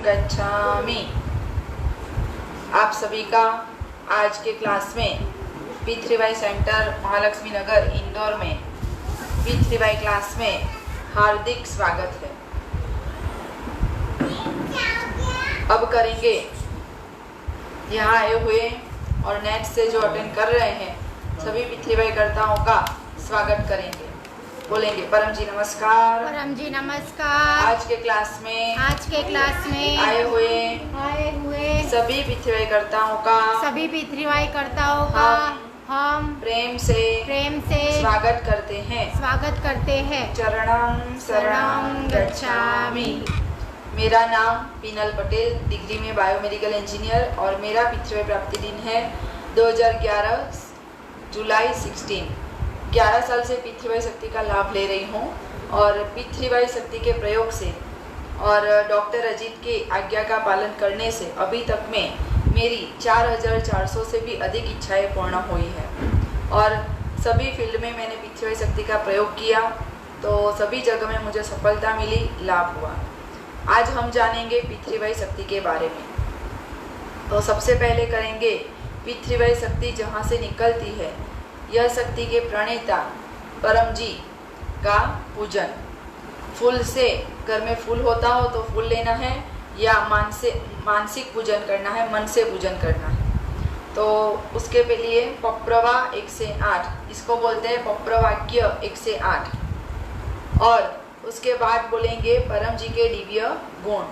गच्छामि। आप सभी का आज के क्लास में P3Y सेंटर महालक्ष्मी नगर इंदौर में P3Y क्लास में हार्दिक स्वागत है। अब करेंगे यहाँ आए हुए और नेट से जो अटेंड कर रहे हैं सभी P3Y कर्ताओं का स्वागत करेंगे। बोलेंगे परम जी नमस्कार। परम जी नमस्कार। आज के क्लास में आए हुए सभी P3Y कर्ताओं का हम प्रेम से स्वागत करते हैं। चरणं शरणं गच्छामि। मेरा नाम पीनल पटेल, डिग्री में बायोमेडिकल इंजीनियर और मेरा P3Y प्राप्ति दिन है 2011 जुलाई 11 साल से P3Y शक्ति का लाभ ले रही हूँ और P3Y शक्ति के प्रयोग से और डॉक्टर अजीत की आज्ञा का पालन करने से अभी तक में मेरी 4400 से भी अधिक इच्छाएं पूर्ण हुई है और सभी फील्ड में मैंने P3Y शक्ति का प्रयोग किया तो सभी जगह में मुझे सफलता मिली, लाभ हुआ। आज हम जानेंगे P3Y शक्ति के बारे में। तो सबसे पहले करेंगे P3Y शक्ति जहाँ से निकलती है, यह शक्ति के प्रणेता परम जी का पूजन। फूल से, घर में फूल होता हो तो फूल लेना है या मानसिक पूजन करना है, मन से पूजन करना है। तो उसके लिए पप्रवा 1 से 8, इसको बोलते हैं पप्रवाक्य 1 से 8। और उसके बाद बोलेंगे परम जी के दिव्य गुण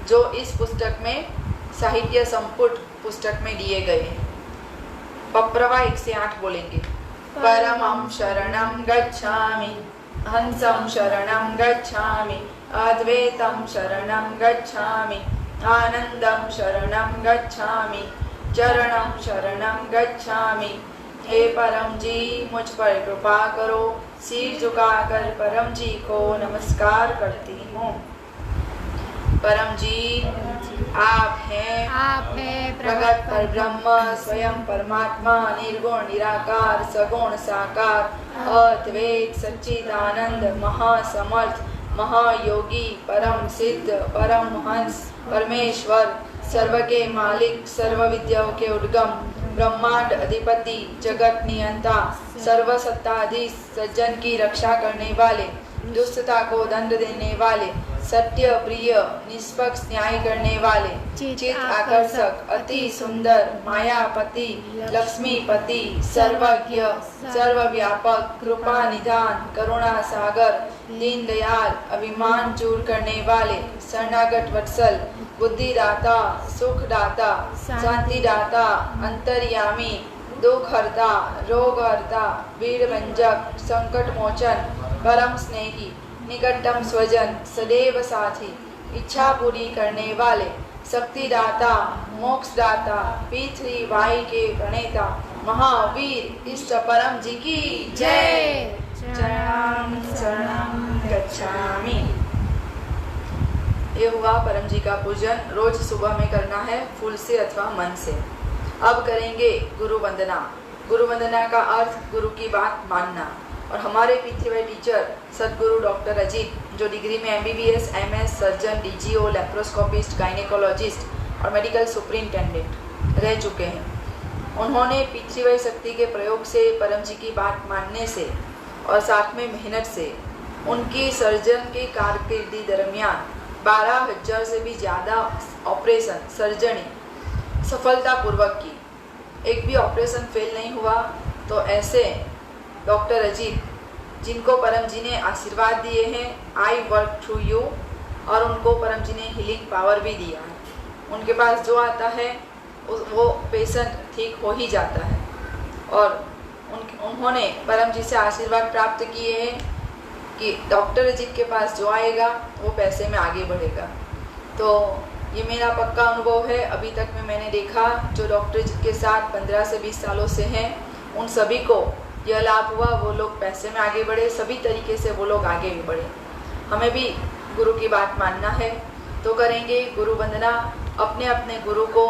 जो इस पुस्तक में साहित्य संपुट पुस्तक में दिए गए हैं। पप्रवा 1 से 8 बोलेंगे। परमं शरणं गच्छामि, हंसं शरणं गच्छामि, अद्वैतं शरणं गच्छामि, आनंदं शरणं गच्छामि, चरणं शरणं गच्छामि। हे परम जी मुझ पर कृपा करो। सिर झुकाकर परम जी को नमस्कार करती हूँ। परम जी आप हैं प्रगट पर ब्रह्म, स्वयं परमात्मा, निर्गुण निराकार, सगुण साकार, अद्वैत सच्चिदानंद, महासमर्थ, महायोगी, परम सिद्ध, परमहंस, परमेश्वर, सर्व के मालिक, सर्व विद्याओं के उद्गम, ब्रह्मांड अधिपति, जगत नियंता, सर्व सत्ताधीश, सज्जन की रक्षा करने वाले, दुष्टता को दंड देने वाले, सत्य प्रिय, निष्पक्ष न्याय करने वाले, चित आकर्षक, अति सुंदर, मायापति, लक्ष्मीपति, सर्वज्ञ, सर्वव्यापक, कृपा निधान, करुणा सागर, दीन दयाल, अभिमान दूर करने वाले, शरणागत वत्सल, बुद्धिदाता, सुखदाता, शांतिदाता, अंतर्यामी, दुख हरता, रोग हरता, वीर भंजक, संकट मोचन, परम स्नेही, निकटतम स्वजन, सदैव साथी, इच्छा पूरी करने वाले, शक्तिदाता, मोक्षदाता, P3Y के प्रणेता, महावीर इष्ट परम जी की जय। चरणं शरणं गच्छामि। ये हुआ परम जी का पूजन। रोज सुबह में करना है, फूल से अथवा मन से। अब करेंगे गुरु वंदना। गुरु वंदना का अर्थ गुरु की बात मानना। और हमारे P3Y टीचर सदगुरु डॉक्टर अजीत जो डिग्री में MBBS, MS, surgeon, DGO, laparoscopist, gynaecologist और मेडिकल सुपरिंटेंडेंट रह चुके हैं, उन्होंने P3Y शक्ति के प्रयोग से, परम जी की बात मानने से और साथ में मेहनत से उनकी सर्जन की कारकिर्दी दरमियान 12,000 से भी ज़्यादा ऑपरेशन सर्जरी सफलतापूर्वक की। एक भी ऑपरेशन फेल नहीं हुआ। तो ऐसे डॉक्टर अजीत जिनको परम जी ने आशीर्वाद दिए हैं, आई वर्क थ्रू यू, और उनको परम जी ने हीलिंग पावर भी दिया है। उनके पास जो आता है वो पेशेंट ठीक हो ही जाता है। और उन्होंने परम जी से आशीर्वाद प्राप्त किए हैं कि डॉक्टर अजीत के पास जो आएगा वो पैसे में आगे बढ़ेगा। तो ये मेरा पक्का अनुभव है। अभी तक में मैंने देखा जो डॉक्टर अजीत के साथ 15 से 20 सालों से हैं, उन सभी को यह लाभ हुआ। वो लोग पैसे में आगे बढ़े, सभी तरीके से वो लोग आगे भी बढ़े। हमें भी गुरु की बात मानना है तो करेंगे गुरु वंदना। अपने अपने गुरु को,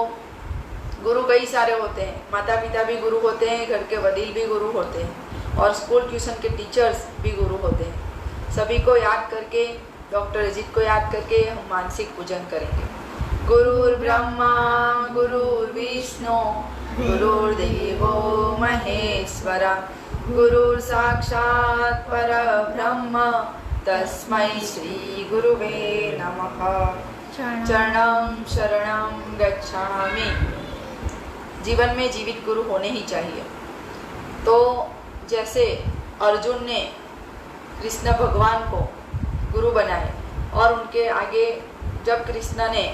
गुरु कई सारे होते हैं, माता पिता भी गुरु होते हैं, घर के वडील भी गुरु होते हैं और स्कूल ट्यूशन के टीचर्स भी गुरु होते हैं। सभी को याद करके, डॉक्टर अजीत को याद करके हम मानसिक पूजन करेंगे। गुरुर्ब्रह्मा गुरुर्विष्णु गुरुर्देवो महेश्वरा गुरुर्साक्षात् परब्रह्म तस्मै श्री गुरुवे नमः। चरणं शरणं गच्छामि। जीवन में जीवित गुरु होने ही चाहिए। तो जैसे अर्जुन ने कृष्ण भगवान को गुरु बनाए और उनके आगे जब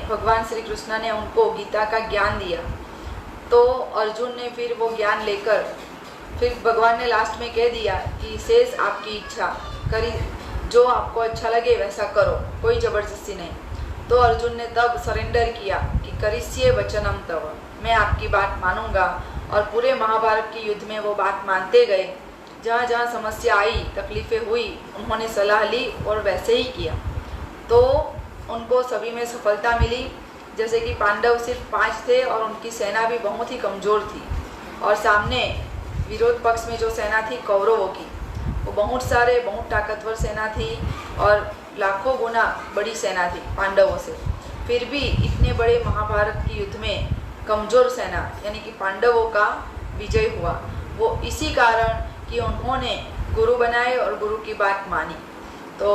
भगवान श्री कृष्ण ने उनको गीता का ज्ञान दिया, तो अर्जुन ने फिर वो ज्ञान लेकर फिर भगवान ने लास्ट में कह दिया कि शेष आपकी इच्छा करी, जो आपको अच्छा लगे वैसा करो, कोई ज़बरदस्ती नहीं। तो अर्जुन ने तब सरेंडर किया कि करिष्ये वचनम तव, मैं आपकी बात मानूंगा। और पूरे महाभारत के युद्ध में वो बात मानते गए। जहाँ जहाँ समस्या आई, तकलीफ़ें हुई, उन्होंने सलाह ली और वैसे ही किया, तो उनको सभी में सफलता मिली। जैसे कि पांडव सिर्फ 5 थे और उनकी सेना भी बहुत ही कमज़ोर थी, और सामने विरोध पक्ष में जो सेना थी कौरवों की, वो बहुत ताकतवर सेना थी और लाखों गुना बड़ी सेना थी पांडवों से। फिर भी इतने बड़े महाभारत के युद्ध में कमज़ोर सेना यानी कि पांडवों का विजय हुआ। वो इसी कारण कि उन्होंने गुरु बनाए और गुरु की बात मानी। तो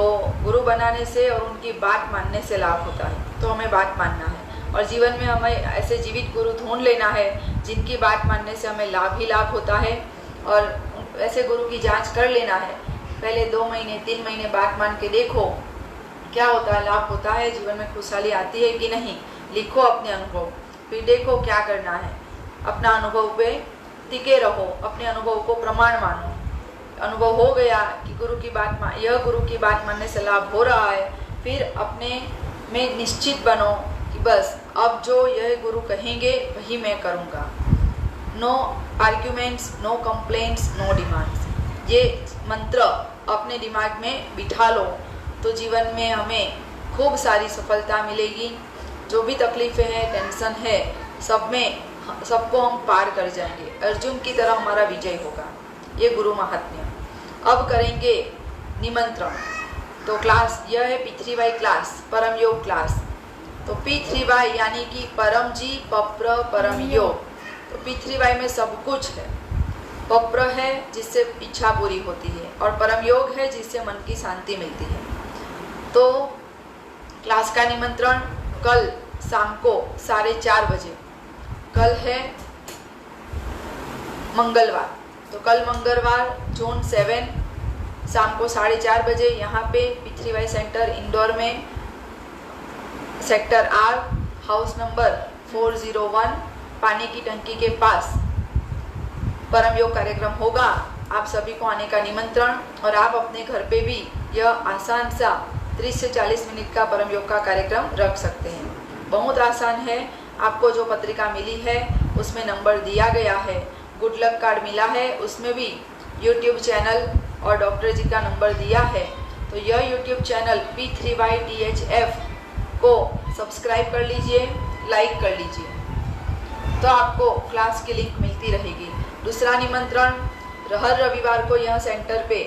गुरु बनाने से और उनकी बात मानने से लाभ होता है, तो हमें बात मानना है और जीवन में हमें ऐसे जीवित गुरु ढूंढ लेना है जिनकी बात मानने से हमें लाभ ही लाभ होता है। और ऐसे गुरु की जांच कर लेना है, पहले 2 महीने 3 महीने बात मान के देखो क्या होता है, लाभ होता है, जीवन में खुशहाली आती है कि नहीं। लिखो अपने अनुभव, फिर देखो क्या करना है। अपना अनुभव पे टिके रहो, अपने अनुभव को प्रमाण मानो। अनुभव हो गया कि गुरु की बात मानने से लाभ हो रहा है, फिर अपने में निश्चित बनो कि बस अब जो यह गुरु कहेंगे वही मैं करूँगा। No arguments, no complaints, no demands. ये मंत्र अपने दिमाग में बिठा लो तो जीवन में हमें खूब सारी सफलता मिलेगी। जो भी तकलीफ़ें हैं, टेंशन है, सबको हम पार कर जाएंगे। अर्जुन की तरह हमारा विजय होगा। ये गुरु महात्म्य। अब करेंगे निमंत्रण। तो क्लास यह है P3Y क्लास, परम योग क्लास। तो P3Y यानी कि परम जी पप्र परम योग। तो P3Y में सब कुछ है। पप्र है जिससे इच्छा पूरी होती है और परम योग है जिससे मन की शांति मिलती है। तो क्लास का निमंत्रण कल शाम को 4:30 बजे। कल है मंगलवार, तो कल मंगलवार जून 7 शाम को 4:30 बजे यहाँ पे P3Y सेंटर इंदौर में सेक्टर R हाउस नंबर 401 पानी की टंकी के पास परम योग कार्यक्रम होगा। आप सभी को आने का निमंत्रण। और आप अपने घर पे भी यह आसान सा 30 से 40 मिनट का परम योग का कार्यक्रम रख सकते हैं। बहुत आसान है। आपको जो पत्रिका मिली है उसमें नंबर दिया गया है, गुड लक कार्ड मिला है, उसमें भी यूट्यूब चैनल और डॉक्टर जी का नंबर दिया है। तो यह यूट्यूब चैनल P3YTHF को सब्सक्राइब कर लीजिए, लाइक कर लीजिए, तो आपको क्लास की लिंक मिलती रहेगी। दूसरा निमंत्रण, हर रविवार को यह सेंटर पे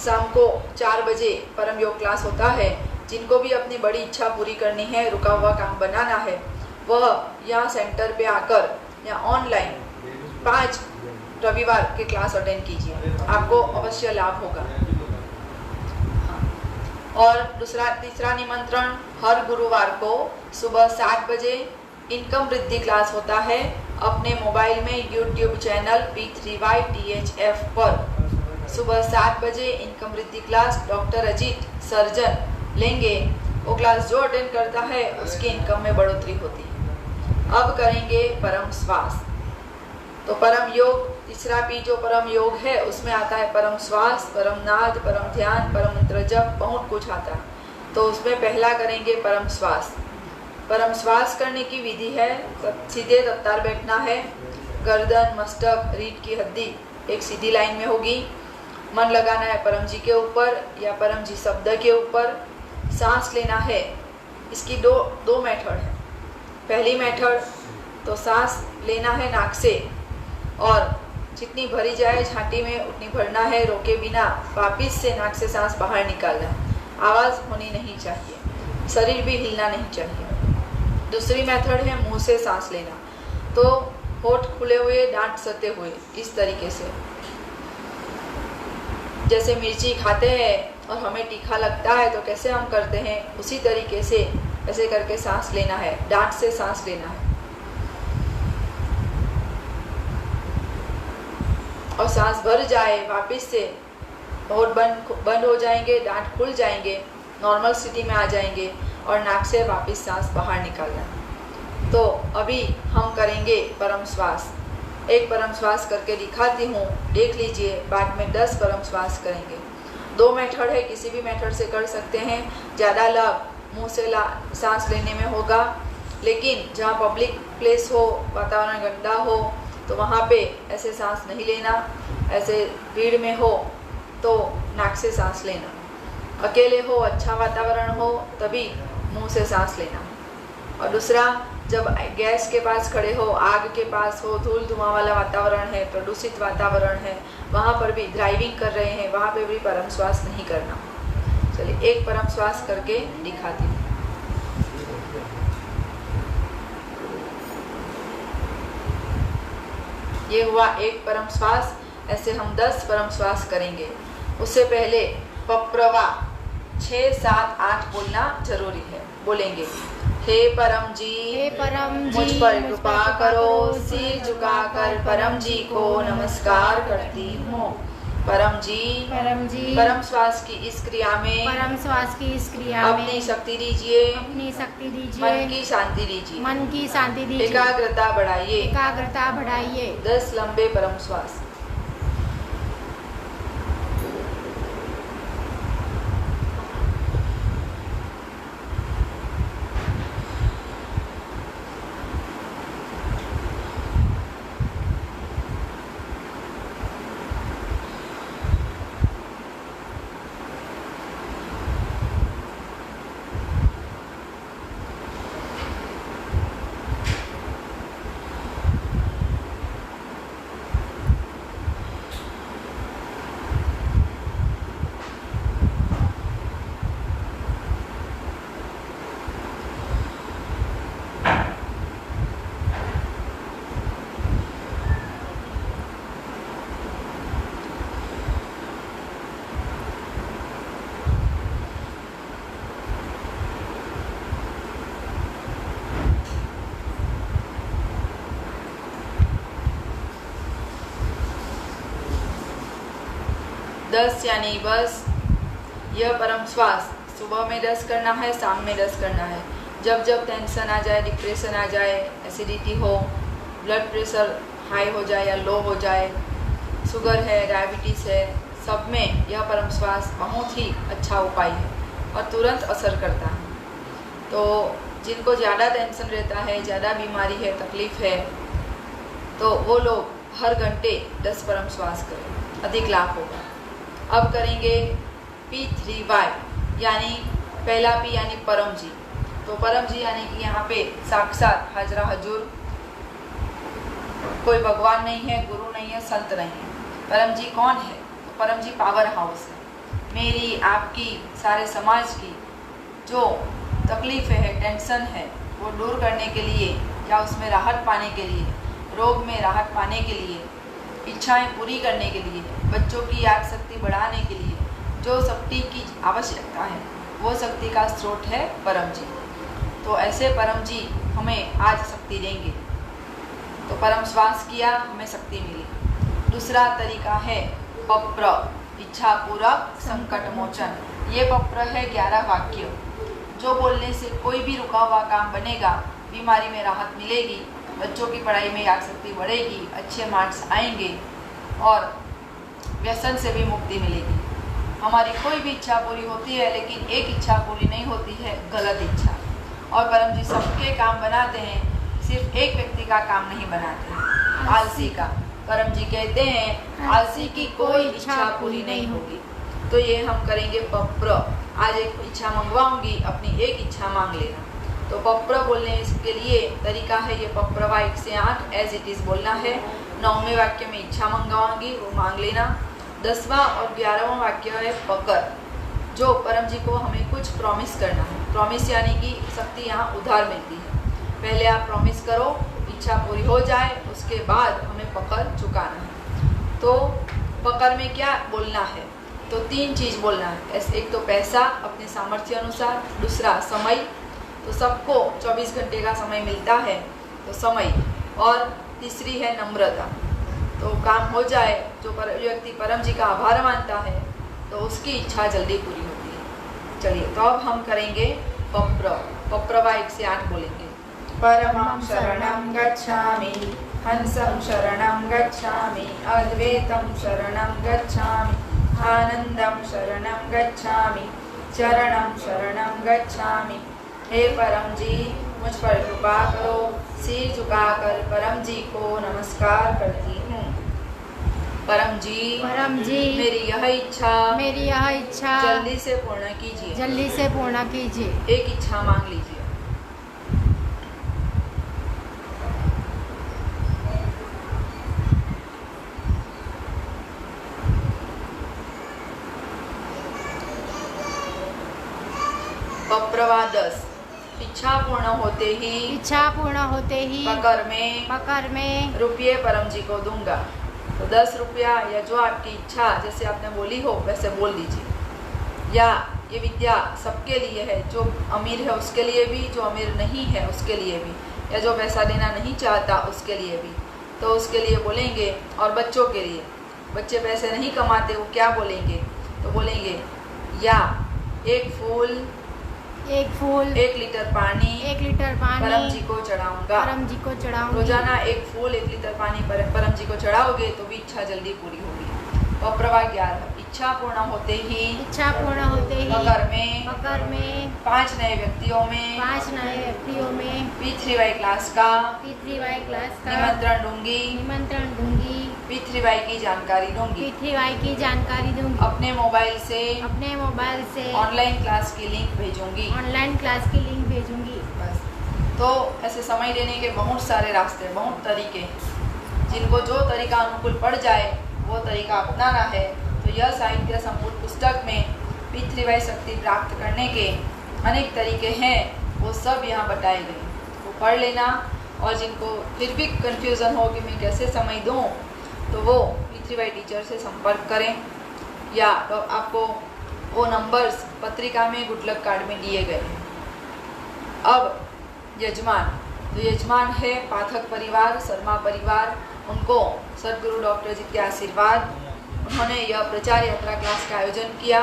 शाम को 4 बजे परम योग क्लास होता है। जिनको भी अपनी बड़ी इच्छा पूरी करनी है, रुका हुआ काम बनाना है, वह यहाँ सेंटर पे आकर या ऑनलाइन 5 रविवार के क्लास अटेंड कीजिए, आपको अवश्य लाभ होगा। और तीसरा निमंत्रण, हर गुरुवार को सुबह 7 बजे इनकम वृद्धि क्लास होता है। अपने मोबाइल में यूट्यूब चैनल P3YTHF पर सुबह 7 बजे इनकम वृद्धि क्लास डॉक्टर अजीत सर्जन लेंगे। वो क्लास जो अटेंड करता है उसकी इनकम में बढ़ोतरी होती है। अब करेंगे परम श्वास। तो परम योग, तीसरा P जो परम योग है उसमें आता है परम श्वास, परम नाद, परम ध्यान, परम मंत्र जप, बहुत कुछ आता है। तो उसमें पहला करेंगे परम श्वास। परम श्वास करने की विधि है, सीधे तत्तार बैठना है, गर्दन, मस्तक, रीढ़ की हड्डी एक सीधी लाइन में होगी। मन लगाना है परम जी के ऊपर या परम जी शब्द के ऊपर। सांस लेना है, इसकी दो मेथड है। पहली मेथड तो सांस लेना है नाक से और जितनी भरी जाए छाती में उतनी भरना है, रोके बिना वापिस से नाक से सांस बाहर निकालना है। आवाज़ होनी नहीं चाहिए, शरीर भी हिलना नहीं चाहिए। दूसरी मेथड है मुंह से सांस लेना। तो होठ खुले हुए, दांत सटे हुए, इस तरीके से। जैसे मिर्ची खाते हैं और हमें तीखा लगता है तो कैसे हम करते हैं, उसी तरीके से ऐसे करके सांस लेना है, दांत से सांस लेना है। और सांस भर जाए, वापस से होठ बंद हो जाएंगे, दांत खुल जाएंगे, नॉर्मल स्थिति में आ जाएंगे और नाक से वापस सांस बाहर निकालना। तो अभी हम करेंगे परम श्वास। एक परम श्वास करके दिखाती हूँ, देख लीजिए। बाद में 10 परम श्वास करेंगे। 2 मेथड है, किसी भी मेथड से कर सकते हैं। ज़्यादा लाभ मुंह से सांस लेने में होगा, लेकिन जहाँ पब्लिक प्लेस हो, वातावरण गंदा हो, तो वहाँ पे ऐसे सांस नहीं लेना। ऐसे भीड़ में हो तो नाक से सांस लेना। अकेले हो, अच्छा वातावरण हो, तभी मुंह से सांस लेना। और दूसरा, जब गैस के पास खड़े हो, आग के पास हो, धूल धुआं वाला वातावरण है, प्रदूषित वातावरण है, वहाँ पर भी ड्राइविंग कर रहे हैं, वहाँ पे भी परम श्वास नहीं करना। चलिए एक परम श्वास करके दिखाती हूँ। ये हुआ एक परम श्वास। ऐसे हम 10 परम श्वास करेंगे। उससे पहले पप्रवा 6, 7, 8 बोलना जरूरी है। बोलेंगे, हे परम जी, मुझ पर कृपा करो, सिर झुकाकर परम जी को नमस्कार करती हूँ। परम जी, परम श्वास की इस क्रिया में अपनी शक्ति दीजिए, मन की शांति दीजिए, एकाग्रता बढ़ाइए। 10 लंबे परम श्वास। दस यानी बस। यह परम श्वास सुबह में 10 करना है, शाम में 10 करना है। जब जब टेंशन आ जाए, डिप्रेशन आ जाए, एसिडिटी हो, ब्लड प्रेशर हाई हो जाए या लो हो जाए, शुगर है, डायबिटीज़ है, सब में यह परम श्वास बहुत ही अच्छा उपाय है और तुरंत असर करता है। तो जिनको ज़्यादा टेंशन रहता है, ज़्यादा बीमारी है, तकलीफ़ है, तो वो लोग हर घंटे 10 परम श्वास करें, अधिक लाभ होगा। अब करेंगे P3Y, यानी पहला P यानी परम जी। तो परम जी यानी कि यहाँ पे साक्षात हाजरा हजूर, कोई भगवान नहीं है, गुरु नहीं है, संत नहीं है। परम जी कौन है? तो परम जी पावर हाउस है। मेरी, आपकी, सारे समाज की जो तकलीफ है, टेंशन है, वो दूर करने के लिए या उसमें राहत पाने के लिए, रोग में राहत पाने के लिए, इच्छाएं पूरी करने के लिए, बच्चों की याद शक्ति बढ़ाने के लिए जो शक्ति की आवश्यकता है, वो शक्ति का स्रोत है परम जी। तो ऐसे परम जी हमें आज शक्ति देंगे। तो परम श्वास किया, हमें शक्ति मिली। दूसरा तरीका है पप्र, इच्छा पूरक संकट मोचन। ये पप्र है 11 वाक्य, जो बोलने से कोई भी रुका हुआ काम बनेगा, बीमारी में राहत मिलेगी, बच्चों की पढ़ाई में याद शक्ति बढ़ेगी, अच्छे मार्क्स आएंगे और व्यसन से भी मुक्ति मिलेगी। हमारी कोई भी इच्छा पूरी होती है, लेकिन एक इच्छा पूरी नहीं होती है, गलत इच्छा। और परम जी सबके काम बनाते हैं, सिर्फ एक व्यक्ति का काम नहीं बनाते हैं, आलसी का। परम जी कहते हैं आलसी की कोई इच्छा पूरी नहीं होगी। तो ये हम करेंगे पप्र। आज एक इच्छा मंगवाऊंगी, अपनी एक इच्छा मांग लेना। तो पप्र बोलने के लिए तरीका है ये पप्रवा 1 से 8 एज इट इज़ बोलना है। 9वें वाक्य में इच्छा मंगवाऊंगी, वो मांग लेना। 10वां और 11वां वाक्य है पकर, जो परम जी को हमें कुछ प्रॉमिस करना है। प्रॉमिस यानी कि शक्ति यहाँ उधार मिलती है। आप प्रॉमिस करो, इच्छा पूरी हो जाए उसके बाद हमें पकड़ चुकाना है। तो पकड़ में क्या बोलना है? तो 3 चीज़ बोलना है। एक तो पैसा अपने सामर्थ्य अनुसार, दूसरा समय, तो सबको 24 घंटे का समय मिलता है तो समय, और तीसरी है नम्रता। तो काम हो जाए, जो व्यक्ति परम जी का आभार मानता है तो उसकी इच्छा जल्दी पूरी होती है। चलिए तो अब हम करेंगे पप्रवा 1 से 8 बोलेंगे। परमं शरणं गच्छामि, हंसं शरणं गच्छामि, अद्वैतं शरणं गच्छामि, आनंदं शरणं गच्छामि, चरणं शरणं गच्छामि। हे परम जी, मुझ पर कृपा करो। सिर झुकाकर परम जी को नमस्कार करती हूँ। परम जी मेरी यह इच्छा जल्दी से पूर्ण कीजिए। एक इच्छा मांग लीजिए। पप्रवा 10। इच्छा पूर्ण होते ही पकर में रुपये परम जी को दूंगा। तो 10 रुपया या जो आपकी इच्छा जैसे आपने बोली हो वैसे बोल दीजिए। या ये विद्या सबके लिए है, जो अमीर है उसके लिए भी, जो अमीर नहीं है उसके लिए भी, या जो पैसा देना नहीं चाहता उसके लिए भी, तो उसके लिए बोलेंगे। और बच्चों के लिए, बच्चे पैसे नहीं कमाते वो क्या बोलेंगे? तो बोलेंगे या एक फूल 1 लीटर पानी परम जी को चढ़ाऊंगा। रोजाना 1 फूल 1 लीटर पानी परम जी को चढ़ाओगे तो भी इच्छा जल्दी पूरी होगी। पप्रवा 11। इच्छा पूर्ण होते ही मकर में 5 नए व्यक्तियों में P3Y क्लास का निमंत्रण दूंगी। P3Y की जानकारी दूंगी। अपने मोबाइल से ऑनलाइन क्लास की लिंक भेजूंगी। बस। तो ऐसे समय देने के बहुत सारे रास्ते, बहुत तरीके हैं। जिनको जो तरीका अनुकूल पड़ जाए वो तरीका अपनाना है। तो यह साहित्य संपूर्ण पुस्तक में P3Y शक्ति प्राप्त करने के अनेक तरीके हैं, वो सब यहाँ बताए गए, वो पढ़ लेना। और जिनको फिर भी कंफ्यूजन हो कि मैं कैसे समय दूँ, तो वो P3Y टीचर से संपर्क करें, या तो आपको वो नंबर्स पत्रिका में गुड लक कार्ड में दिए गए हैं। अब यजमान, तो यजमान है पाठक परिवार, शर्मा परिवार। उनको सदगुरु डॉक्टर जी के आशीर्वाद, उन्होंने यह प्रचार यात्रा क्लास का आयोजन किया,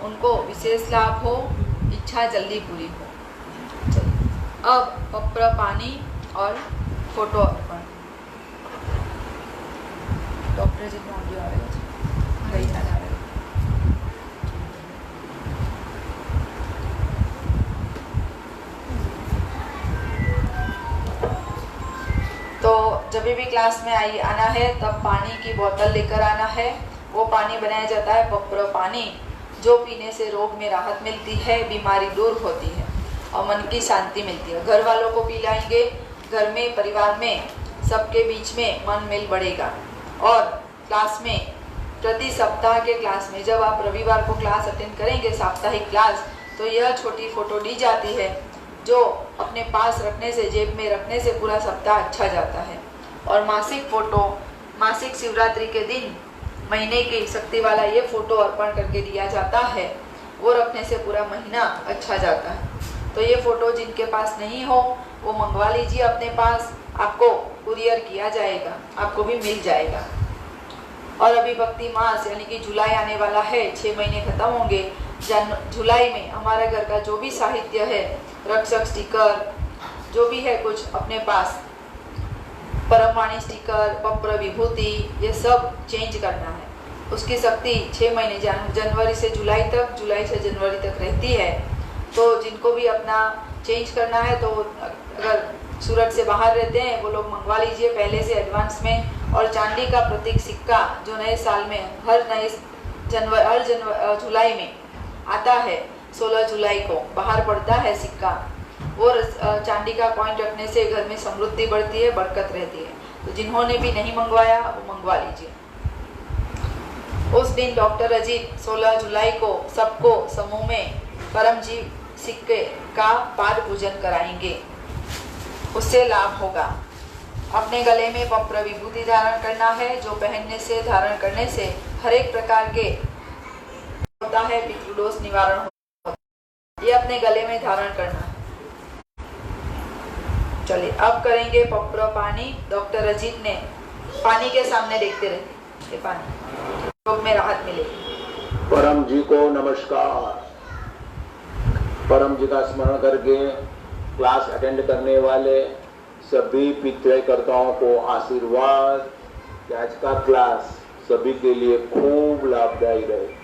उनको विशेष लाभ हो, इच्छा जल्दी पूरी हो। अब पप्र पानी और फोटो अर्पण। डॉक्टर जी को ऑडियो आएगा। तो जब भी क्लास में आना है तब पानी की बोतल लेकर आना है। वो पानी बनाया जाता है पप्र पानी, जो पीने से रोग में राहत मिलती है, बीमारी दूर होती है और मन की शांति मिलती है। घर वालों को पिलाएंगे, घर में परिवार में सबके बीच में मन मिल बढ़ेगा। और क्लास में प्रति सप्ताह के क्लास में जब आप रविवार को क्लास अटेंड करेंगे, साप्ताहिक क्लास, तो यह छोटी फोटो दी जाती है जो अपने पास रखने से, जेब में रखने से पूरा सप्ताह अच्छा जाता है। और मासिक फोटो, मासिक शिवरात्रि के दिन महीने की शक्ति वाला ये फोटो अर्पण करके दिया जाता है, वो रखने से पूरा महीना अच्छा जाता है। तो ये फोटो जिनके पास नहीं हो वो मंगवा लीजिए अपने पास, आपको कुरियर किया जाएगा, आपको भी मिल जाएगा। और अभी भक्ति मास यानी कि जुलाई आने वाला है, 6 महीने खत्म होंगे। जुलाई में हमारे घर का जो भी साहित्य है, रक्षक स्टिकर, जो भी है कुछ अपने पास, परमवाणी स्टिकर, पप्र विभूति, ये सब चेंज करना है। उसकी शक्ति 6 महीने जनवरी से जुलाई तक, जुलाई से जनवरी तक रहती है। तो जिनको भी अपना चेंज करना है, तो अगर सूरत से बाहर रहते हैं वो लोग मंगवा लीजिए पहले से एडवांस में। और चांदी का प्रतीक सिक्का जो नए साल में हर जुलाई में आता है, 16 जुलाई को बाहर पड़ता है सिक्का, वो चांदी का कॉइन रखने से घर में समृद्धि बढ़ती है, बरकत रहती है। तो जिन्होंने भी नहीं मंगवाया वो मंगवा लीजिए। उस दिन डॉक्टर अजीत 16 जुलाई को सबको समूह में परम जी सिक्के का पाद पूजन कराएंगे। उससे लाभ होगा। अपने गले में पप्र विभूति धारण करना है, जो पहनने से धारण करने से हर एक प्रकार के होता है, पितृदोष निवारण होता है। ये अपने गले में धारण करना है। चलिए अब करेंगे पप्र पानी। डॉक्टर अजीत ने पानी के सामने देखते रहे, ये पानी रोग में राहत मिलेगी। परम जी को नमस्कार। परम जी का स्मरण करके क्लास अटेंड करने वाले सभी पितृकर्ताओं को आशीर्वाद कि आज का क्लास सभी के लिए खूब लाभदायी रहे।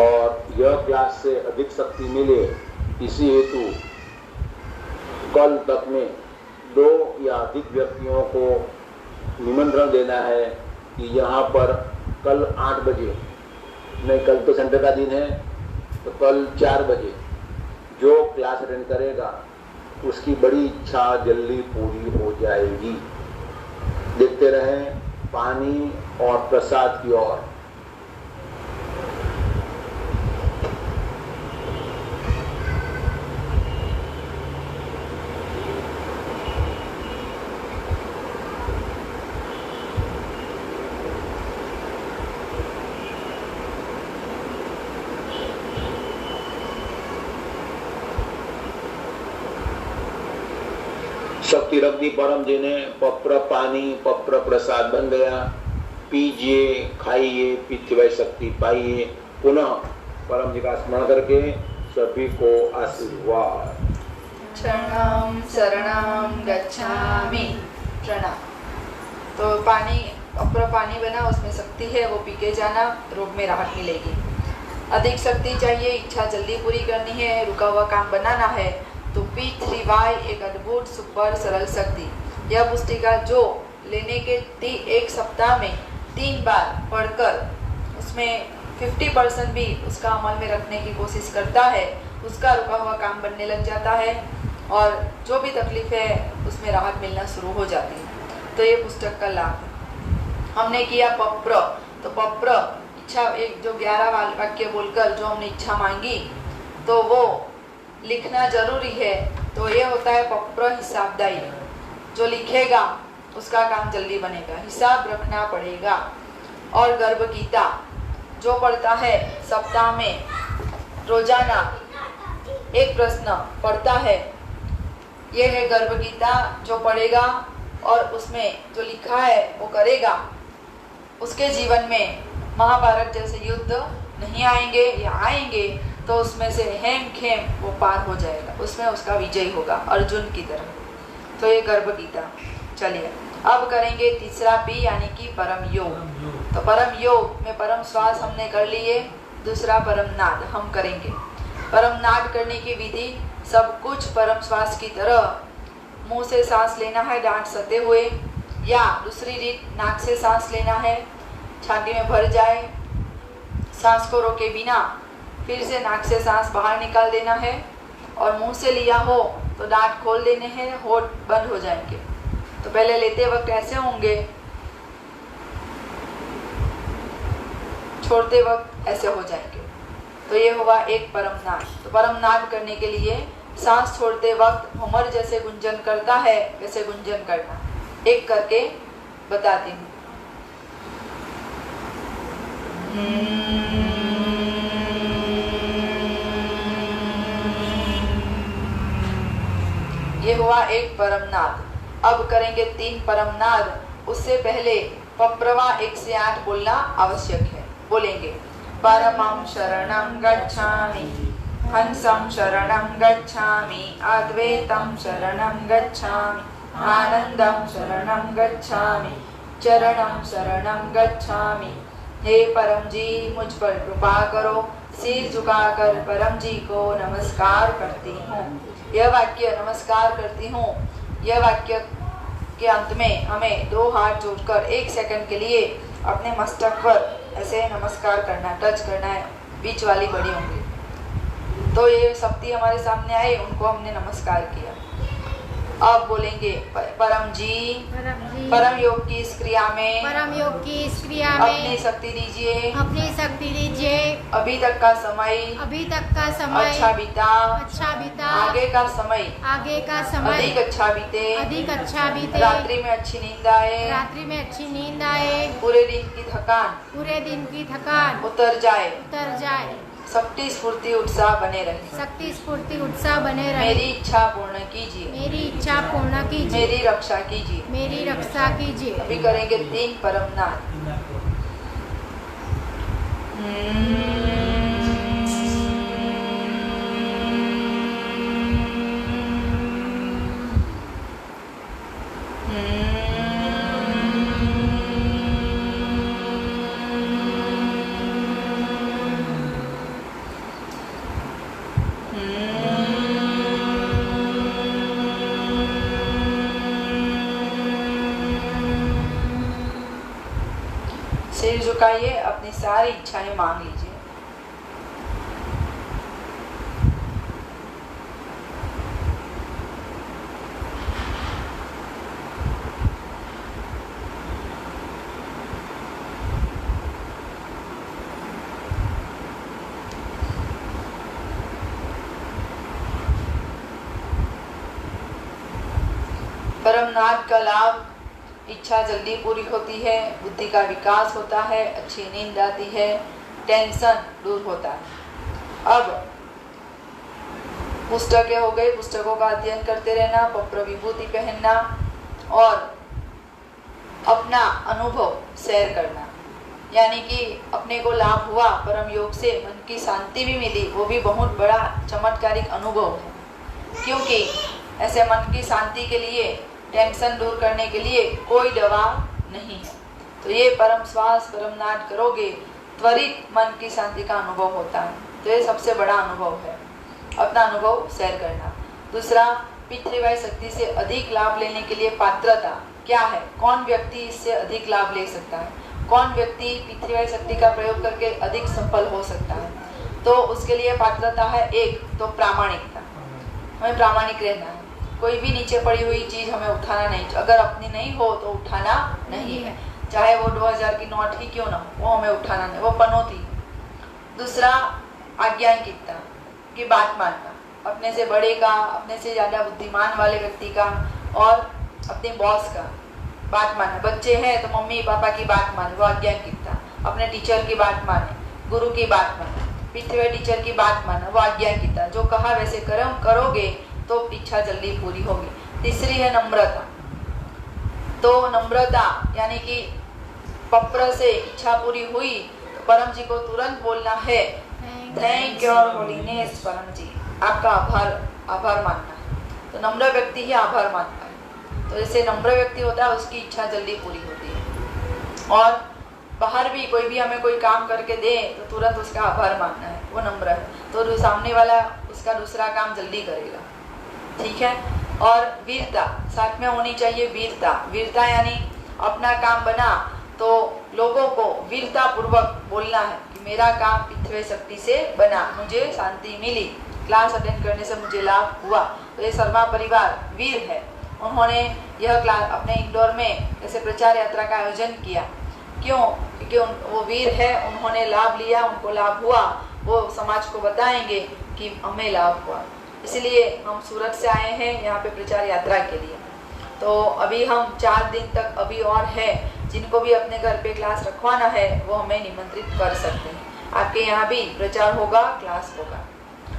और यह क्लास से अधिक शक्ति मिले, इसी हेतु कल तक में 2 या अधिक व्यक्तियों को निमंत्रण देना है कि यहाँ पर कल 8 बजे, नहीं कल तो संडे का दिन है, तो कल 4 बजे जो क्लास अटेंड करेगा उसकी बड़ी इच्छा जल्दी पूरी हो जाएगी। देखते रहें पानी और प्रसाद की ओर। शक्ति रख दी परम जी ने। पप्र पानी पप्र प्रसाद बन गया। पीजिए, खाइए, पीते हुए शक्ति पाइए। पुनः परम जी का स्मरण करके सभी को आशीर्वाद। शरणं शरणं गच्छामि। प्रणाम। तो पानी पप्र पानी बना, उसमें शक्ति है, वो पी के जाना, रोग में राहत मिलेगी। अधिक शक्ति चाहिए, इच्छा जल्दी पूरी करनी है, रुका हुआ काम बनाना है, तो P3Y एक अद्भुत सुपर सरल शक्ति। यह पुस्तिका जो लेने के 1 सप्ताह में 3 बार पढ़कर उसमें 50% भी उसका अमल में रखने की कोशिश करता है, उसका रुका हुआ काम बनने लग जाता है और जो भी तकलीफ है उसमें राहत मिलना शुरू हो जाती है। तो ये पुस्तक का लाभ है। हमने किया पप्र, तो पप्र इच्छा एक जो 11 वाक्य बोलकर जो हमने इच्छा मांगी तो वो लिखना जरूरी है। तो ये होता है पप्र हिसाबदायी। जो लिखेगा उसका काम जल्दी बनेगा, हिसाब रखना पड़ेगा। और गर्भ गीता जो पढ़ता है सप्ताह में रोजाना एक प्रश्न पढ़ता है, ये है गर्भ गीता। जो पढ़ेगा और उसमें जो लिखा है वो करेगा, उसके जीवन में महाभारत जैसे युद्ध नहीं आएंगे, या आएंगे तो उसमें से हेम खेम वो पार हो जाएगा, उसमें उसका विजय होगा अर्जुन की तरह। तो ये गर्भ गीता। चलिए अब करेंगे तीसरा P यानी कि परम योग। तो परम योग में परम श्वास हमने कर लिए, दूसरा परम नाद हम करेंगे। परम नाद करने की विधि सब कुछ परम श्वास की तरह मुंह से सांस लेना है दांत सटे हुए, या दूसरी रीत नाक से सांस लेना है, छाती में भर जाए, सांस को रोके बिना फिर से नाक से सांस बाहर निकाल देना है, और मुंह से लिया हो तो दांत खोल देने हैं, होठ बंद हो जाएंगे। तो पहले लेते वक्त ऐसे होंगे, छोड़ते वक्त ऐसे हो जाएंगे। तो ये हुआ एक परम नाद। तो परम नाद करने के लिए सांस छोड़ते वक्त भ्रमर जैसे गुंजन करता है वैसे गुंजन करना। एक करके बताती हूँ। ये हुआ एक परम नाद। अब करेंगे 3 परम नाद। उससे पहले पप्रवा 1 से 8 बोलना आवश्यक है। बोलेंगे परमं शरणं गच्छामि, हंसं शरणं गच्छामि, अद्वैतं शरणं गच्छामि, आनंदं शरणं गच्छामि, चरणं शरणं गच्छामि। हे परम जी मुझ पर कृपा करो। सिर झुकाकर परम जी को नमस्कार करती हूँ। यह वाक्य नमस्कार करती हूँ, यह वाक्य के अंत में हमें 2 हाथ जोड़कर 1 सेकंड के लिए अपने मस्तक पर ऐसे नमस्कार करना, टच करना है, बीच वाली बड़ी उंगली। तो ये शक्ति हमारे सामने आई, उनको हमने नमस्कार किया। अब बोलेंगे परम जी, परम योग की इस क्रिया में अपनी शक्ति दीजिए, अभी तक का समय अच्छा बीता, आगे का समय अधिक अच्छा बीते, रात्रि में अच्छी नींद आए, पूरे दिन की थकान उतर जाए, शक्ति स्फूर्ति उत्साह बने रहे, मेरी इच्छा पूर्ण कीजिए, मेरी रक्षा कीजिए। अभी करेंगे 3 परमनाथ। सिर झुकाइए, अपनी सारी इच्छाएं मांग लीजिए। परमनाथ का लाभ, इच्छा जल्दी पूरी होती है, बुद्धि का विकास होता है, अच्छी नींद आती है, टेंशन दूर होता है। अब पुस्तकें हो गई, पुस्तकों का अध्ययन करते रहना, पत्र विभूति पहनना और अपना अनुभव शेयर करना, यानी कि अपने को लाभ हुआ परम योग से, मन की शांति भी मिली, वो भी बहुत बड़ा चमत्कारिक अनुभव है। क्योंकि ऐसे मन की शांति के लिए, टेंशन दूर करने के लिए कोई दवा नहीं है। तो ये परम श्वास परमनाद करोगे, त्वरित मन की शांति का अनुभव होता है। तो ये सबसे बड़ा अनुभव है, अपना अनुभव शेयर करना। दूसरा, पितृवायु शक्ति से अधिक लाभ लेने के लिए पात्रता क्या है, कौन व्यक्ति इससे अधिक लाभ ले सकता है, कौन व्यक्ति पितृवायु शक्ति का प्रयोग करके अधिक सफल हो सकता है। तो उसके लिए पात्रता है, एक तो प्रामाणिकता, हमें प्रामाणिक रहना है। कोई भी नीचे पड़ी हुई चीज हमें उठाना नहीं, अगर अपनी नहीं हो तो उठाना नहीं है, चाहे वो 2000 की नोट ही क्यों ना हो, वो हमें उठाना नहीं, वो पनौती। दूसरा, आज्ञाकारिता की बात मानना, अपने से बड़े का, अपने से ज्यादा बुद्धिमान वाले व्यक्ति का और अपने बॉस का बात माने। बच्चे हैं तो मम्मी पापा की बात माने, वो आज्ञाकारिता। अपने टीचर की बात माने, गुरु की बात माने, पिछले टीचर की बात माने, वो आज्ञाकारिता। जो कहा वैसे करोगे तो इच्छा जल्दी पूरी होगी। तीसरी है नम्रता। तो नम्रता यानी कि पत्र से इच्छा पूरी हुई तो परम जी को तुरंत बोलना है, थैंक यू और होलीनेस परम जी, आपका आभार मानना है। तो नम्र व्यक्ति ही आभार मानता है। तो जैसे नम्र व्यक्ति होता है उसकी इच्छा जल्दी पूरी होती है। और बाहर भी कोई भी हमें कोई काम करके दे तो तुरंत उसका आभार मानना है, वो नम्र है। तो सामने वाला उसका दूसरा काम जल्दी करेगा, ठीक है। और वीरता साथ में होनी चाहिए। वीरता यानी अपना काम बना तो लोगों को वीरता पूर्वक बोलना है कि मेरा काम पितृवायु शक्ति से बना, मुझे शांति मिली, क्लास अटेंड करने से मुझे लाभ हुआ। तो ये शर्मा परिवार वीर है। उन्होंने यह क्लास अपने इंदौर में ऐसे प्रचार यात्रा का आयोजन किया। क्यों? क्योंकि वो वीर है, उन्होंने लाभ लिया, उनको लाभ हुआ, वो समाज को बताएंगे कि हमें लाभ हुआ। इसलिए हम सूरत से आए हैं यहाँ पे प्रचार यात्रा के लिए। तो अभी हम 4 दिन तक अभी और है, जिनको भी अपने घर पे क्लास रखवाना है वो हमें निमंत्रित कर सकते हैं। आपके यहाँ भी प्रचार होगा, क्लास होगा।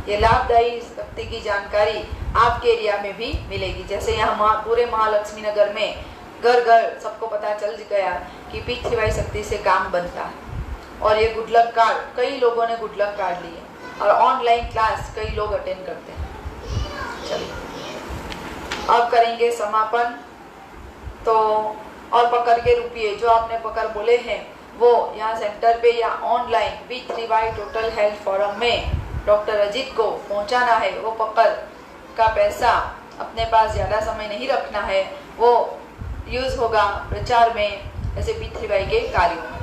ये लाभदायी शक्ति की जानकारी आपके एरिया में भी मिलेगी। जैसे यहाँ पूरे महालक्ष्मी नगर में घर घर सबको पता चल गया कि पितृवायु शक्ति से काम बनता है। और ये गुड लक कार्ड, कई लोगों ने गुड लक कार्ड लिए और ऑनलाइन क्लास कई लोग अटेंड करते हैं। चलिए अब करेंगे समापन। तो और पकड़ के रुपये जो आपने पकड़ बोले हैं वो यहाँ सेंटर पे या ऑनलाइन पितृवायु टोटल हेल्थ फोरम में डॉक्टर अजीत को पहुँचाना है। वो पकड़ का पैसा अपने पास ज़्यादा समय नहीं रखना है, वो यूज होगा प्रचार में, ऐसे पितृवायु के कार्यों में।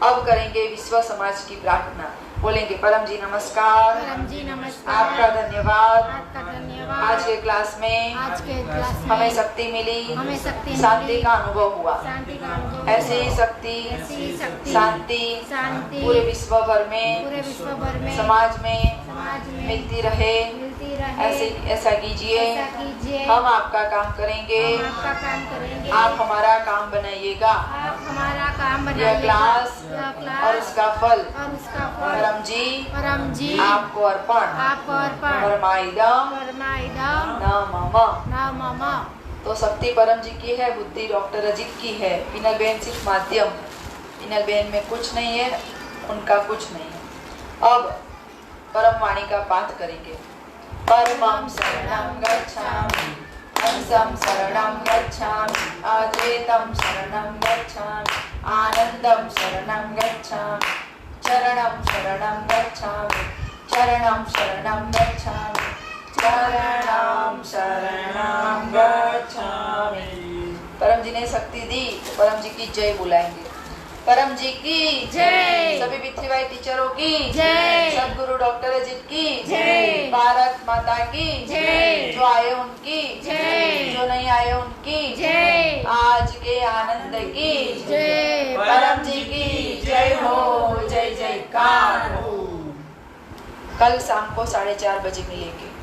अब करेंगे विश्व समाज की प्रार्थना। बोलेंगे परम जी नमस्कार, परम जी नमस्कार, आपका धन्यवाद। आपका धन्यवाद। आज के क्लास में हमें शक्ति मिली, हमें शक्ति शांति मिली, का अनुभव हुआ। शांति का अनुभव ऐसी ही हुआ। शक्ति, ऐसी ही शक्ति, शांति शांति पूरे विश्व भर में, पूरे विश्व भर में, समाज में मिलती रहे। रहे। ऐसा कीजिए। ऐसा कीजिए। हम आपका काम करेंगे, हम आपका काम करेंगे, आप हमारा काम बनाइएगा। आप हमारा काम यह बनाइएगा। क्लास यह क्लास और उसका फल और उसका फल परम जी आपको अर्पण। अर्पण। परमाइदम परमाइदम न मम। मम। तो शक्ति परम जी की है, बुद्धि डॉक्टर अजित की है, पिनल बहन सिर्फ माध्यम है। पिनल बहन में कुछ नहीं है, उनका कुछ नहीं है। अब परम वाणी का पाठ करेंगे। परमं शरणं गच्छामि, हंसं शरणं गच्छामि, अद्वैतं शरणं गच्छामि, आनंदं शरणं गच्छामि, चरणं शरणं गच्छामि, चरणं शरणं गच्छामि, चरणं शरणं गच्छामि। परम जी ने शक्ति दी, तो परम जी की जय बुलाएंगे। परम जी की जय। सभी विद्यावाई टीचरों की जय। सदगुरु डॉक्टर अजित की जय। भारत माता की जय। जो आए उनकी जय। जो नहीं आए उनकी जय। आज के आनंद की जय। परम जी की जय हो, जय जयकार हो। कल शाम को 4:30 बजे मिलेंगे।